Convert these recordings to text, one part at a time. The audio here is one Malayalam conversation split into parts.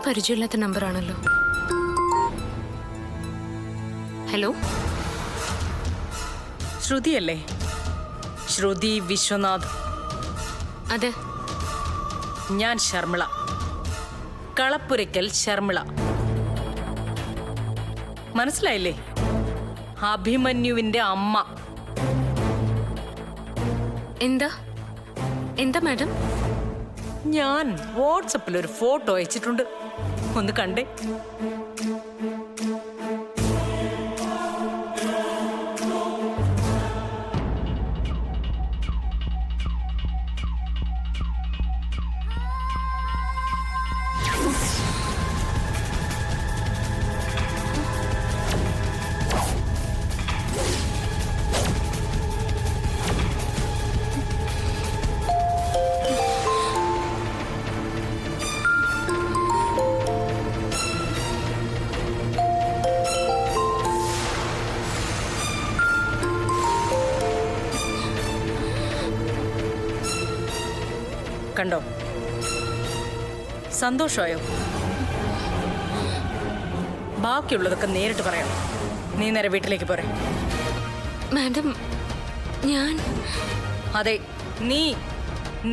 പരിചയമില്ലാത്ത നമ്പറാണല്ലോ. ഹലോ, ശ്രുതിയല്ലേ? ശ്രുതി വിശ്വനാഥ്. അതെ, ഞാൻ ശർമിള, കളപ്പുരയ്ക്കൽ ശർമിള. മനസ്സിലായില്ലേ? അഭിമന്യുവിന്റെ അമ്മ. എന്താ എന്താ മാഡം? ഞാൻ വാട്സപ്പിൽ ഒരു ഫോട്ടോ അയച്ചിട്ടുണ്ട്, ഒന്ന് കണ്ടേ. കണ്ടോ? സന്തോഷമായോ? ബാക്കിയുള്ളതൊക്കെ നേരിട്ട് പറയാം. നീ നേരെ വീട്ടിലേക്ക് പോരെ. മാഡം, ഞാൻ... അതെ, നീ.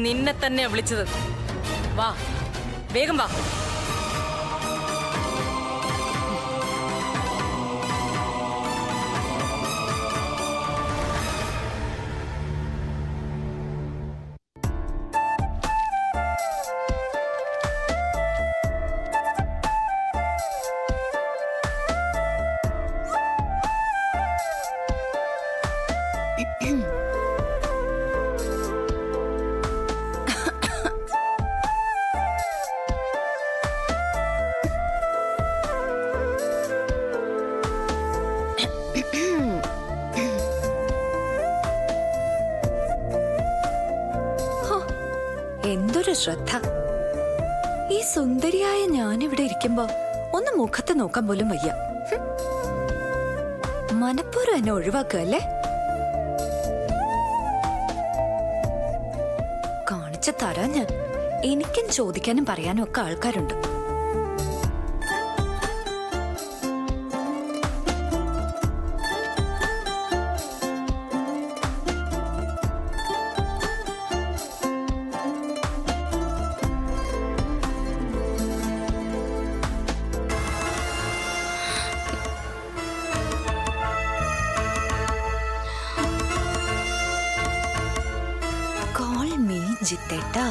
നിന്നെ തന്നെ വിളിച്ചത്. വാ, വേഗം വാ. എന്തൊരു ശ്രദ്ധ! ഈ സുന്ദരിയായ ഞാനിവിടെ ഇരിക്കുമ്പോ ഒന്ന് മുഖത്ത് നോക്കാൻ പോലും വയ്യ. മനപ്പൂർവ്വം എന്നെ ഒഴിവാക്കുകയല്ലേ? കാണിച്ചു തരാൻ ഞാൻ. എനിക്കും ചോദിക്കാനും പറയാനും ഒക്കെ ആൾക്കാരുണ്ട്. Call me. ജിത്തേട്ടാ.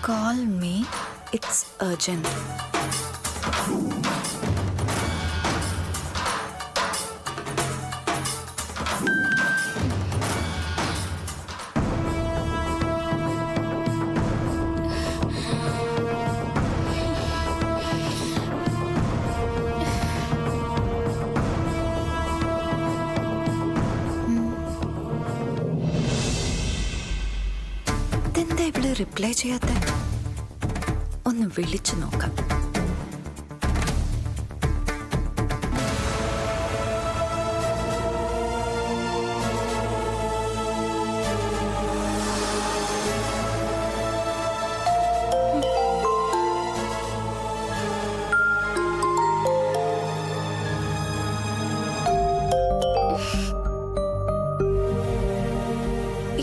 Call me. It's urgent. ഇതെന്താ ഇവിടെ റിപ്ലൈ ചെയ്യാത്ത? ഒന്ന് വിളിച്ചു നോക്കാം.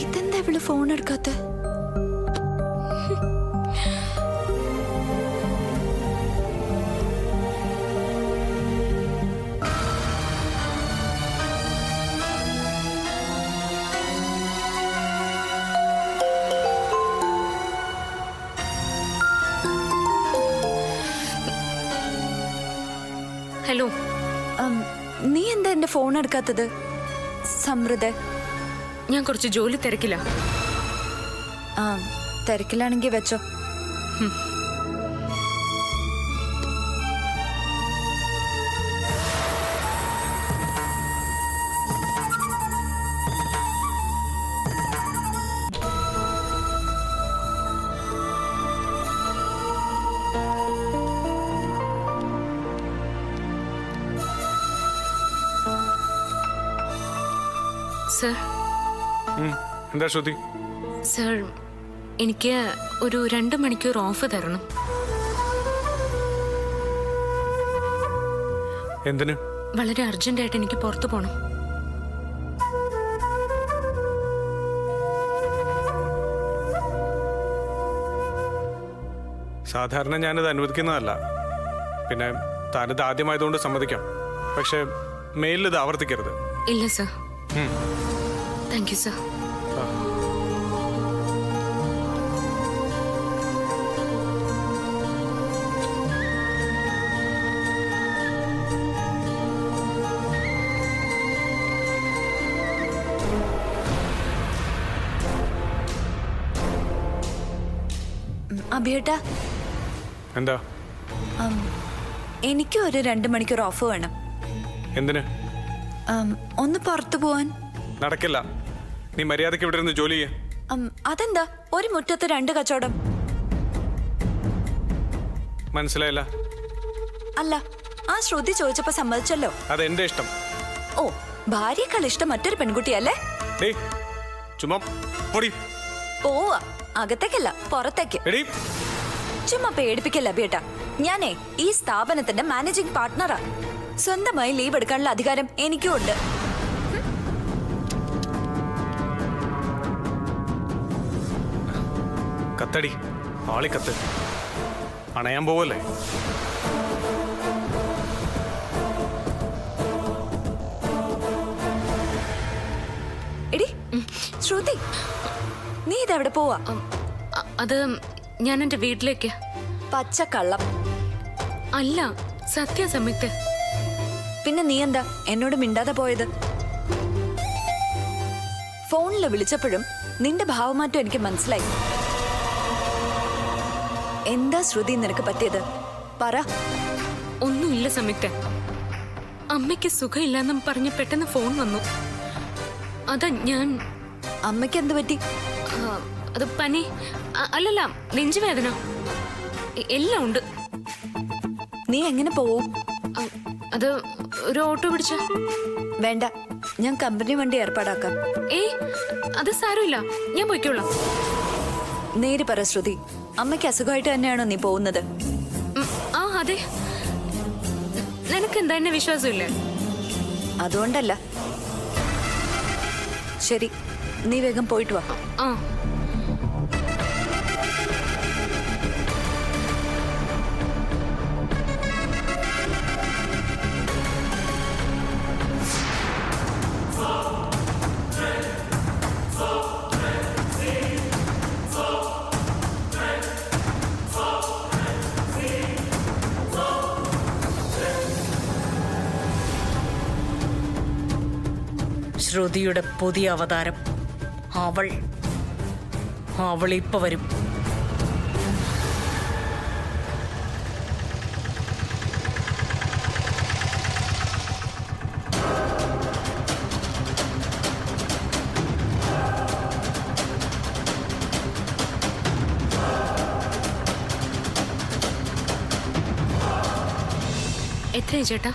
ഇതെന്താ ഇവിടെ ഫോൺ എടുക്കാത്ത? ഹലോ. നീ എന്താ എന്റെ ഫോൺ എടുക്കാത്തത്? സമൃദ്ധ, ഞാൻ കുറച്ച് ജോലി തിരക്കില്ല. ആ തിരക്കിലാണെങ്കിൽ വെച്ചോ. സർ, എന്താ ശ്രുതി? സർ, എനിക്ക് ഒരു 2 മണിക്കൂർ ഓഫ് തരണം. എന്തിന്? വളരെ അർജന്റായിട്ട് എനിക്ക് പുറത്തു പോകണം. സാധാരണ ഞാനിത് അനുവദിക്കുന്നതല്ല. പിന്നെ താനിത് ആദ്യമായതുകൊണ്ട് സമ്മതിക്കാം. പക്ഷെ മെയിലിൽ ഇത് ആവർത്തിക്കരുത്. ഇല്ല സർ. Thank you sir. അഭിയേട്ടാ, എന്താ? എനിക്ക് ഒരു 2 മണിക്കൂർ ഓഫ് വേണം. എന്തിന്? ഒന്ന് പുറത്തു പോവാൻ. നടക്കില്ല. നീ മര്യാദയ്ക്ക് ഇവിടെ ഇരുന്ന് ജോലി ചെയ്യ. അതെന്താ? ഒരു മുറ്റത്ത് 2 കച്ചവടം. മനസ്സിലായില്ല? അല്ല, ആ ശ്രുതി ചോദിച്ചപ്പോ സമ്മതിച്ചല്ലോ. അത് എന്റെ ഇഷ്ടം. ഓ, ഭാര്യയേക്കാൾ ഇഷ്ടം മറ്റൊരു പെൺകുട്ടിയല്ലേ? ചുമ്മാ പൊടി. പോവാ, അകത്തേക്കല്ല പുറത്തേക്ക്. ചുമ്മാ പേടിപ്പിക്കല്ല ബേട്ടാ. ഞാനേ ഈ സ്ഥാപനത്തിന്റെ മാനേജിംഗ് പാർട്ട്ണറാ. സ്വന്തമായി ലീവ് എടുക്കാനുള്ള അധികാരം എനിക്കും ഉണ്ട്. കത്തടി, ആളിക്കത്ത്. അണയാൻ പോവല്ലേ? എടി ശ്രുതി, നീ ഇതെവിടെ പോവാ? അത് ഞാൻ എന്റെ വീട്ടിലേക്ക്. പച്ചക്കള്ളം. അല്ല, സത്യസമയത്ത്. പിന്നെ നീ എന്താ എന്നോട് മിണ്ടാതെ പോയത്? ഫോണിൽ വിളിച്ചപ്പോഴും നിന്റെ ഭാവമാറ്റം എനിക്ക് മനസ്സിലായി. എന്താ ശ്രുതി നിനക്ക് പറ്റിയത്? പറ. ഒന്നുമില്ല സമയത്ത്. അമ്മയ്ക്ക് സുഖമില്ലെന്നും പറഞ്ഞ് പെട്ടെന്ന് ഫോൺ വന്നു. അതാ ഞാൻ. അമ്മയ്ക്ക് എന്ത് പറ്റി? അത് പനി. അല്ലല്ല, നെഞ്ചുവേദന. എല്ലാം ഉണ്ട്. നീ എങ്ങനെ പോവും? അത് ഒരു ഓട്ടോ പിടിച്ച. വേണ്ട, ഞാൻ കമ്പനി വണ്ടി ഏർപ്പാടാക്കാം. ഏയ് അത് സാരമില്ല, ഞാൻ പോയിക്കോളാം. നേര് പറ ശ്രുതി, അമ്മയ്ക്ക് അസുഖമായിട്ട് തന്നെയാണോ നീ പോകുന്നത്? ആ അതെ. നിനക്ക് എന്താ എന്നെ വിശ്വാസമില്ലേ? അതുകൊണ്ടല്ല. ശരി, നീ വേഗം പോയിട്ട് വാ. ആ ശ്രുതിയുടെ പുതിയ അവതാരം അവൾ ഇപ്പൊ വരും. എത്രയാ ചേട്ടാ?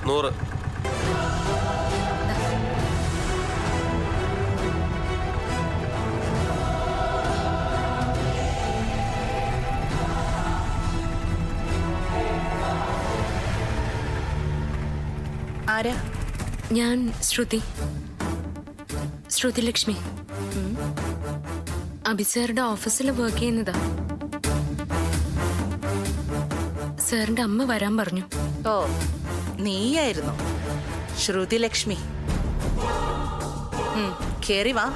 100. ആരാ? ഞാൻ ശ്രുതി ലക്ഷ്മി. അഭിസാറിന്റെ ഓഫീസിൽ വർക്ക് ചെയ്യുന്നതാ. സാറിന്റെ അമ്മ വരാൻ പറഞ്ഞു. ഓ, നീയായിരുന്നു ശ്രുതി ലക്ഷ്മി. കേറി വാ.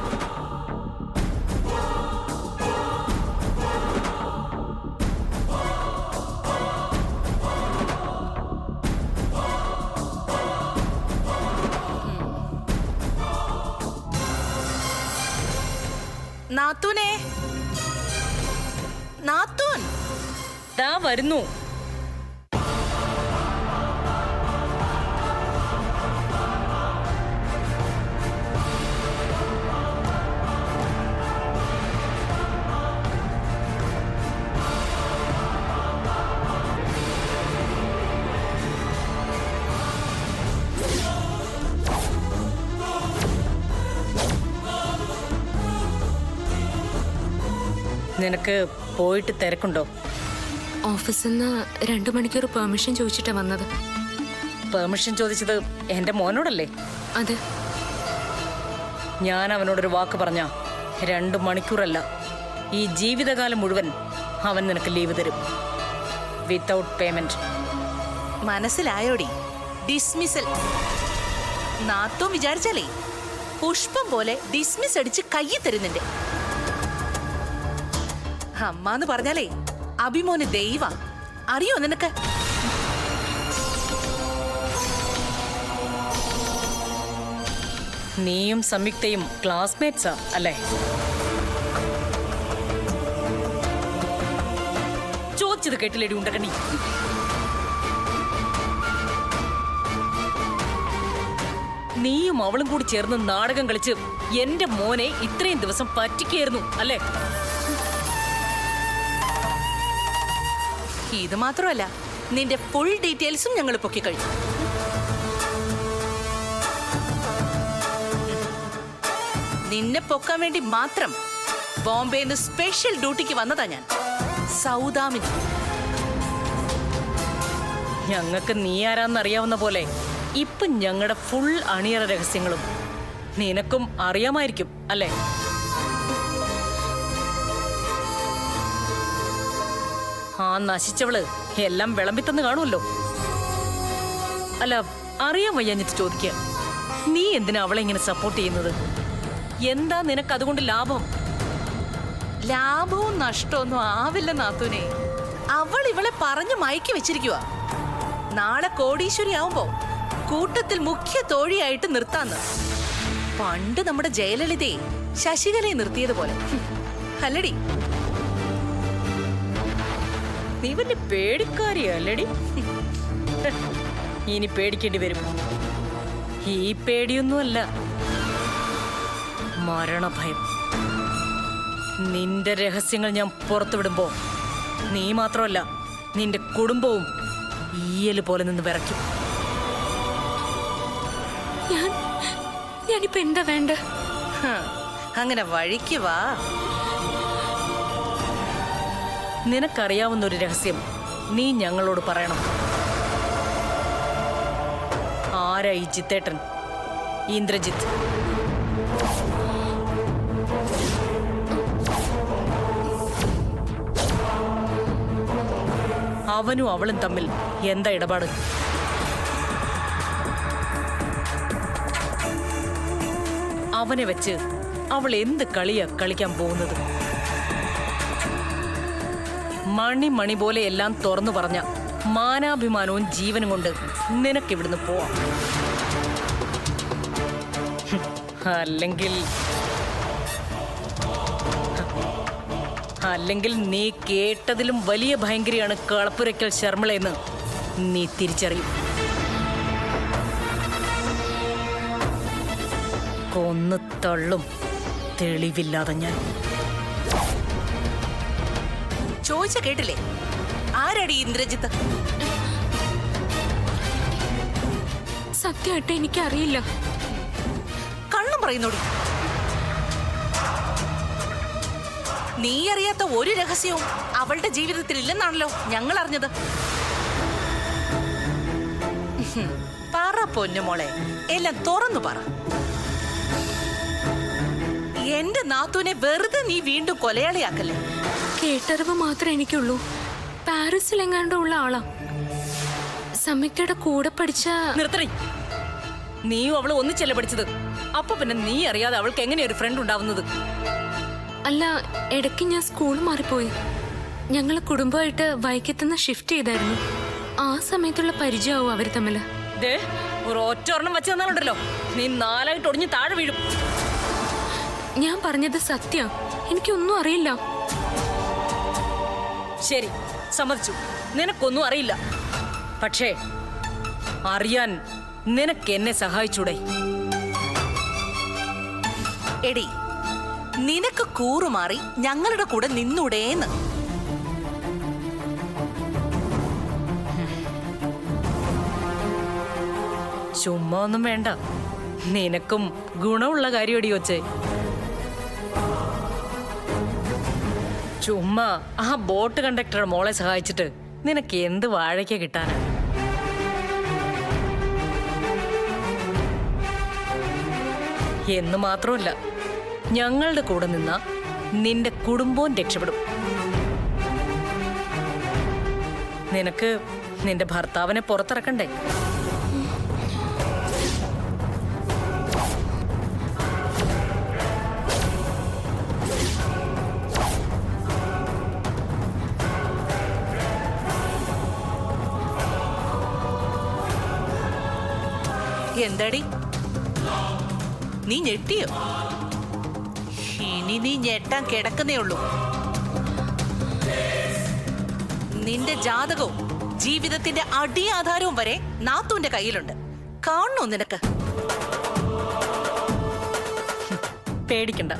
നാത്തൂനെ, നാത്തൂൻ ദാ വരുന്നു. നിനക്ക് പോയിട്ട് തിരക്കുണ്ടോ? ഓഫീസിൽ നിന്ന് 2 മണിക്കൂർ പെർമിഷൻ ചോദിച്ചിട്ടാ വന്നത്. പെർമിഷൻ ചോദിച്ചത് എന്റെ മോനോടല്ലേ? അതെ. ഞാൻ അവനോടൊരു വാക്ക് പറഞ്ഞ 2 മണിക്കൂറല്ല, ഈ ജീവിതകാലം മുഴുവൻ അവൻ നിനക്ക് ലീവ് തരും, വിത്തൗട്ട് പേയ്മെന്റ്. മനസ്സിലായോടി? ഡിസ്മിസൽ. നാത്തോ വിചാരിച്ചാലേ പുഷ്പം പോലെ ഡിസ്മിസ് അടിച്ച് കയ്യിൽ തരുന്നുണ്ട്. അമ്മാന്ന് പറഞ്ഞാലേ അഭിമോന് ദൈവ. അറിയോ നിനക്ക്? നീയും സംയുക്തയും ക്ലാസ്മേറ്റ്സാ അല്ലേ? ചോദിച്ചത് കേട്ടില്ലേടി ഉണ്ടകണി? നീയും അവളും കൂടി ചേർന്ന് നാടകം കളിച്ച് എന്റെ മോനെ ഇത്രയും ദിവസം പറ്റിക്കായിരുന്നു അല്ലേ? ഇത് മാത്രമല്ല, നിന്റെ ഫുൾ ഡീറ്റെയിൽസും ഞങ്ങൾ പൊക്കി കഴിഞ്ഞു. നിന്നെ പൊക്കാൻ വേണ്ടി മാത്രം ബോംബെന്ന് സ്പെഷ്യൽ ഡ്യൂട്ടിക്ക് വന്നതാ ഞാൻ, സൗദാമിനി. ഞങ്ങൾക്ക് നീ ആരാന്നറിയാവുന്ന പോലെ ഇപ്പൊ ഞങ്ങളുടെ ഫുൾ അണിയറ രഹസ്യങ്ങളും നിനക്കും അറിയാമായിരിക്കും അല്ലേ? ആ നശിച്ചവള് എല്ലാം വിളമ്പിത്തന്ന് കാണുമല്ലോ. അല്ല, അറിയാൻ വയ്യാഞ്ഞിട്ട് ചോദിക്കുക, നീ എന്തിനാ അവളെ ഇങ്ങനെ സപ്പോർട്ട് ചെയ്യുന്നത്? എന്താ നിനക്ക് അതുകൊണ്ട് ലാഭം? ലാഭവും നഷ്ടമൊന്നും ആവില്ല നാത്തൂനെ. അവൾ ഇവളെ പറഞ്ഞു മയക്കി വെച്ചിരിക്കുക. നാളെ കോടീശ്വരി ആവുമ്പോ കൂട്ടത്തിൽ മുഖ്യ തോഴിയായിട്ട് നിർത്താന്ന്. പണ്ട് നമ്മുടെ ജയലളിതയെ ശശികലയെ നിർത്തിയതുപോലെ അല്ലടി? നീ വലിയ പേടിക്കാരിയല്ലടി. ഇനി പേടിക്കേണ്ടി വരും. ഈ പേടിയൊന്നുമല്ല, മരണഭയം. നിന്റെ രഹസ്യങ്ങൾ ഞാൻ പുറത്തുവിടുമ്പോ നീ മാത്രമല്ല, നിന്റെ കുടുംബവും ഈയല് പോലെ നിന്ന് വിറയ്ക്കും. ഞാനിപ്പോ എന്താ വേണ്ട? അങ്ങനെ വഴിക്ക് വാ. നിനക്കറിയാവുന്ന ഒരു രഹസ്യം നീ ഞങ്ങളോട് പറയണം. ആരാ ഈ ജിത്തേട്ടൻ? ഇന്ദ്രജിത്ത്. അവനും അവളും തമ്മിൽ എന്താ ഇടപാട്? അവനെ വെച്ച് അവൾ എന്ത് കളിയാ കളിക്കാൻ പോകുന്നത്? മണി പോലെ എല്ലാം തുറന്നു പറഞ്ഞ മാനാഭിമാനവും ജീവനും കൊണ്ട് നിനക്കിവിടുന്ന് പോവാം. അല്ലെങ്കിൽ നീ കേട്ടതിലും വലിയ ഭയങ്കരിയാണ് കളപ്പുരയ്ക്കൽ ശർമ്മിളയെന്ന് നീ തിരിച്ചറിയും. കൊന്നു തള്ളും തെളിവില്ലാതെ ഞാൻ. ചോദിച്ച കേട്ടില്ലേ? ആരാടി ഇന്ദ്രജിത്ത്? സത്യമായിട്ട് എനിക്കറിയില്ല. കള്ളം പറയുന്നോടി. നീ അറിയാത്ത ഒരു രഹസ്യവും അവളുടെ ജീവിതത്തിൽ ഇല്ലെന്നാണല്ലോ ഞങ്ങൾ അറിഞ്ഞത്. പറ പൊന്നുമോളെ, എല്ലാം തുറന്നു പറ. എന്റെ നാത്തൂനെ വെറുതെ നീ വീണ്ടും കൊലയാളിയാക്കല്ലേ. കേട്ടറിവ് മാത്രമേ എനിക്കുള്ളൂ. പാരീസിലെങ്ങാണ്ടോ ഉള്ള ആളാ. സമീക്കയുടെ കൂടെ പഠിച്ച. നിർത്തണേ. നീയും അവള് ഒന്നിച്ചല്ലേ പഠിച്ചത്? അപ്പൊ പിന്നെ നീ അറിയാതെ അവൾക്ക് എങ്ങനെയാ ഒരു ഫ്രണ്ട് ഉണ്ടാവുന്നത്? അല്ല, ഇടയ്ക്ക് ഞാൻ സ്കൂൾ മാറിപ്പോയി. ഞങ്ങൾ കുടുംബമായിട്ട് വൈക്കത്തുനിന്ന് ഷിഫ്റ്റ് ചെയ്തായിരുന്നു. ആ സമയത്തുള്ള പരിചയമാവും അവര് തമ്മില്. ഒരു ഒറ്റൊരെണ്ണം വെച്ച് തന്നാലുണ്ടല്ലോ, നീ നാലായിട്ട് ഒടിഞ്ഞ് താഴെ വീഴും. ഞാൻ പറഞ്ഞത് സത്യ. എനിക്കൊന്നും അറിയില്ല. ശരി, സമ്മതിച്ചു. നിനക്കൊന്നും അറിയില്ല. പക്ഷേ അറിയാൻ നിനക്ക് എന്നെ സഹായിച്ചൂടെ? എടി, നിനക്ക് കൂറുമാറി ഞങ്ങളുടെ കൂടെ നിന്നൂടേന്ന്. ചുമ്മാ ഒന്നും വേണ്ട. നിനക്കും ഗുണമുള്ള കാര്യമടി വച്ചേ. ചുമ്മാ ആ ബോട്ട് കണ്ടക്ടറുടെ മോളെ സഹായിച്ചിട്ട് നിനക്ക് എന്ത് വാഴയ്ക്ക കിട്ടാനാ? എന്ന് മാത്രമല്ല, ഞങ്ങളുടെ കൂടെ നിന്ന നിന്റെ കുടുംബവും രക്ഷപ്പെടും. നിനക്ക് നിന്റെ ഭർത്താവിനെ പുറത്തിറക്കണ്ടേ? എന്താടി, നീ ഞെട്ടിയോ? ഇനി നീ ഞെട്ടാൻ കിടക്കുന്നേ ഉള്ളൂ. നിന്റെ ജാതകവും ജീവിതത്തിന്റെ അടിയാധാരവും വരെ നാത്തൂന്റെ കയ്യിലുണ്ട്. കാണണോ നിനക്ക്? പേടിക്കണ്ട,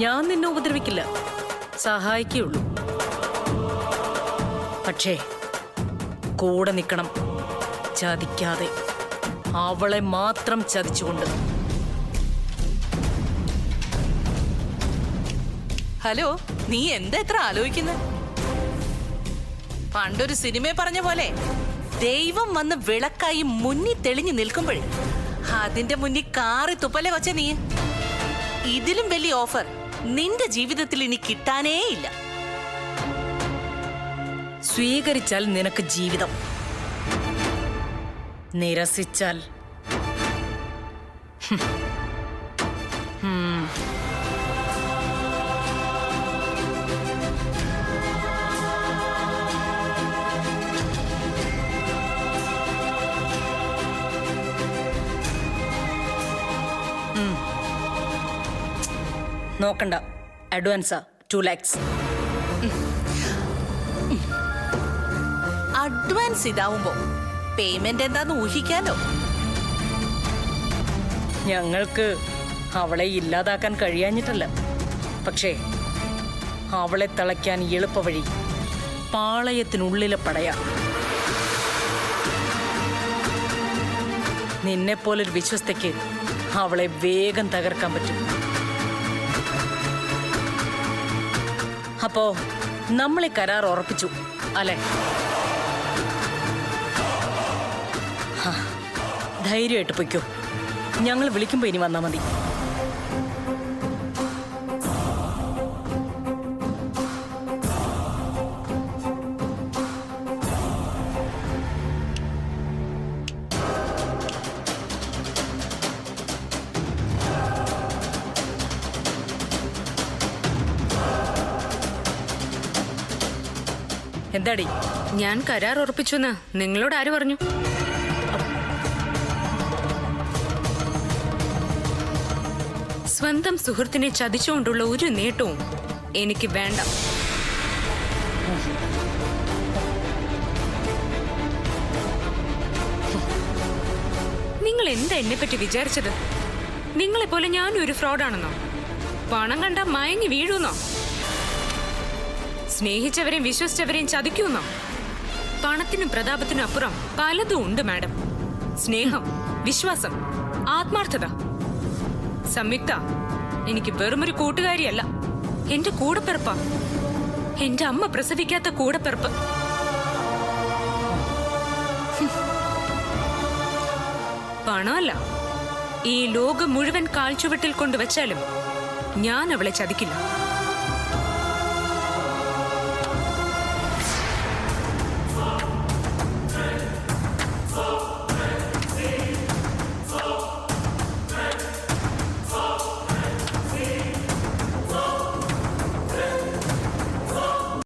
ഞാൻ നിന്നെ ഉപദ്രവിക്കില്ല, സഹായിക്കുള്ളൂ. പക്ഷേ കൂടെ നിൽക്കണം, ചതിക്കാതെ. അവളെ മാത്രം ചതിച്ചുകൊണ്ട്. ഹലോ, നീ എന്താ എത്ര ആലോചിക്കുന്നത്? പണ്ടൊരു സിനിമയെ പറഞ്ഞ പോലെ ദൈവം വന്ന് വിളക്കായി മുന്നിൽ തെളിഞ്ഞു നിൽക്കുമ്പോഴേ അതിന്റെ മുന്നിൽ കാറി തുപ്പലെ കൊച്ചേ നീ. ഇതിലും വലിയ ഓഫർ നിന്റെ ജീവിതത്തിൽ ഇനി കിട്ടാനേ ഇല്ല. സ്വീകരിച്ചാൽ നിനക്ക് ജീവിതം, നിരസിച്ചാൽ നോക്കണ്ട. അഡ്വാൻസാ 2 lakhs. അഡ്വാൻസ് ഇതാവുമ്പോ പേയ്മെന്റ് എന്താന്ന് ഊഹിക്കാലോ. ഞങ്ങൾക്ക് അവളെ ഇല്ലാതാക്കാൻ കഴിയാഞ്ഞിട്ടല്ല, പക്ഷേ അവളെ തളയ്ക്കാൻ എളുപ്പവഴി പാളയത്തിനുള്ളിലെ പടയാ. നിന്നെപ്പോലൊരു വിശ്വസ്തയ്ക്ക് അവളെ വേഗം തകർക്കാൻ പറ്റും. അപ്പോ നമ്മളെ കരാർ ഉറപ്പിച്ചു അല്ലേ? ധൈര്യമായിട്ട് പൊയ്ക്കോ. ഞങ്ങൾ വിളിക്കുമ്പോ ഇനി വന്നാ മതി. എന്താടി? ഞാൻ കരാർ ഉറപ്പിച്ചുന്ന് നിങ്ങളോട് ആര് പറഞ്ഞു? സ്വന്തം സുഹൃത്തിനെ ചതിച്ചുകൊണ്ടുള്ള ഒരു നേട്ടവും എനിക്ക് വേണ്ട. നിങ്ങൾ എന്താ എന്നെ പറ്റി വിചാരിച്ചത്? നിങ്ങളെപ്പോലെ ഞാനും ഒരു ഫ്രോഡാണെന്നോ? പണം കണ്ട മയങ്ങി വീഴുന്നോ? സ്നേഹിച്ചവരെയും വിശ്വസിച്ചവരെയും ചതിക്കുന്നോ? പണത്തിനും പ്രതാപത്തിനും അപ്പുറം പലതും ഉണ്ട് മാഡം. സ്നേഹം, വിശ്വാസം, ആത്മാർത്ഥത. സംയുക്ത എനിക്ക് വെറുമൊരു കൂട്ടുകാരിയല്ല, എന്റെ കൂടപ്പിറപ്പാ. എന്റെ അമ്മ പ്രസവിക്കാത്ത കൂടപ്പിറപ്പ്. പണമല്ല, ഈ ലോകം മുഴുവൻ കാൽച്ചുവട്ടിൽ കൊണ്ടുവച്ചാലും ഞാൻ അവളെ ചതിക്കില്ല.